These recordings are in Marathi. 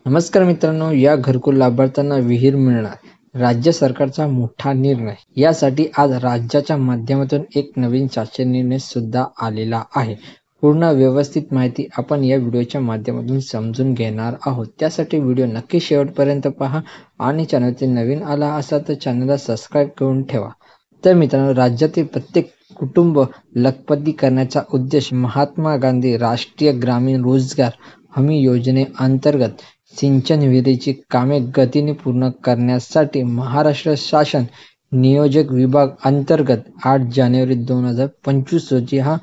नमस्कार मित्रांनो, या घरकुल लाभार्थ्यांना विहीर मिळणार राज्य सरकारचा मोठा निर्णय. यासाठी आज राज्याच्या माध्यमातून एक नवीन शासन निर्णय सुद्धा आलेला आहे. पूर्ण व्यवस्थित माहिती आपण या व्हिडिओच्या माध्यमातून समजून घेणार आहोत. त्यासाठी व्हिडिओ नक्की शेवटपर्यंत पहा आणि चॅनलचे नवीन आला असाल तर चॅनलला सबस्क्राईब करून ठेवा. तर मित्रांनो, राज्यातील प्रत्येक कुटुंब लखपती करण्याचा उद्देश महात्मा गांधी राष्ट्रीय ग्रामीण रोजगार हमी योजनेअंतर्गत सिंचन विहिरीची कामे गतीने पूर्ण करण्यासाठी महाराष्ट्र शासन नियोजक विभाग अंतर्गत 8 जानेवारी 2025 रोजी हा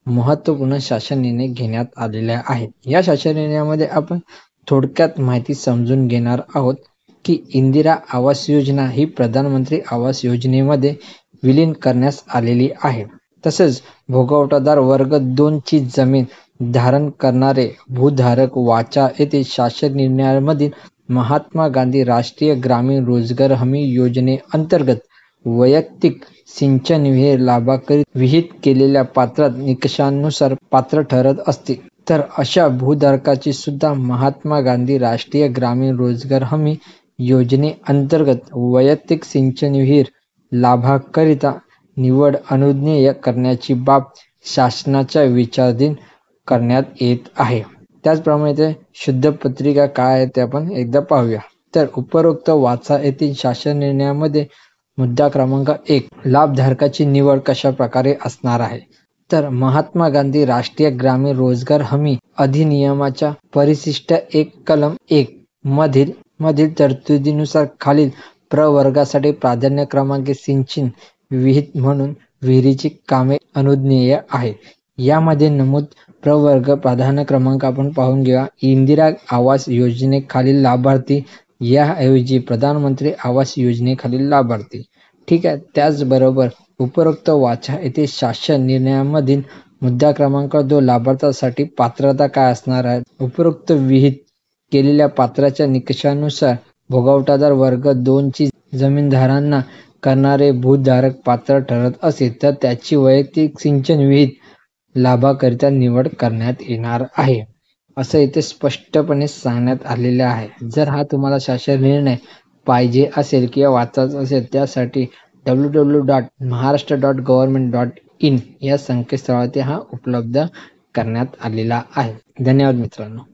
महत्त्वपूर्ण शासन निर्णय घेण्यात आलेला आहे. या शासन निर्णयामध्ये आपण थोडक्यात माहिती समजून घेणार आहोत की इंदिरा आवास योजना ही प्रधानमंत्री आवास योजनेमध्ये विलीन करण्यास आलेली आहे. तसेच भोगवटादार वर्ग 2 ची जमीन धारण करणारे भूधारक वाचा येथे शासन निर्णयामधील महात्मा गांधी राष्ट्रीय ग्रामीण रोजगार हमी योजनेअंतर्गत वैयक्तिक सिंचन विहीर लाभाकरिता विहित केलेल्या पात्र निकषांनुसार पात्र ठरत असतील. तर अशा भूधारकाची सुद्धा महात्मा गांधी राष्ट्रीय ग्रामीण रोजगार हमी योजनेअंतर्गत वैयक्तिक सिंचन विहीर लाभाकरिता निवड अनुज्ञेय करण्याची बाब शासनाच्या विचाराधीन करण्यात येत आहे. त्याचप्रमाणे शुद्ध पत्रिका काय आहे ते आपण एकदा पाहूया. तर उपरोक्त वाचा येथील शासन निर्णयामध्ये मुद्दा क्रमांक 1 लाभधारकाची निवड कशा प्रकारे असणार आहे. तर महात्मा गांधी राष्ट्रीय ग्रामीण रोजगार हमी अधिनियमाच्या परिशिष्ट 1 कलम 1 मधील तरतुदीनुसार खालील प्रवर्गासाठी प्राधान्य क्रमांक सिंचन विहित म्हणून विहिरीची कामे अनुज्ञेय आहे. यामध्ये नमूद प्रवर्ग प्राधान्य क्रमांक आपण पाहून घेऊया. इंदिरा आवास योजनेखालील लाभार्थी याऐवजी प्रधानमंत्री आवास योजनेखालील लाभार्थी. ठीक आहे. त्याचबरोबर उपरोक्त वाचा येथे शासन निर्णयामधील मुद्दा क्रमांक 2 लाभार्थ्यासाठी पात्रता काय असणार आहे. उपरोक्त विहित केलेल्या पात्राच्या निकषानुसार भोगवटादार वर्ग 2 ची जमीनधारणा करणारे भूधारक पात्र ठरत असेल तर त्याची वैयक्तिक सिंचन विहीर लाभाकरिता निवड करण्यात येणार आहे, असं इथे स्पष्टपणे सांगण्यात आलेले आहे. जर हा तुम्हाला शासन निर्णय पाहिजे असेल किंवा वाचायचा असेल त्यासाठी www.maharashtra.government.in या संकेतस्थळावरती हा उपलब्ध करण्यात आलेला आहे. धन्यवाद मित्रांनो.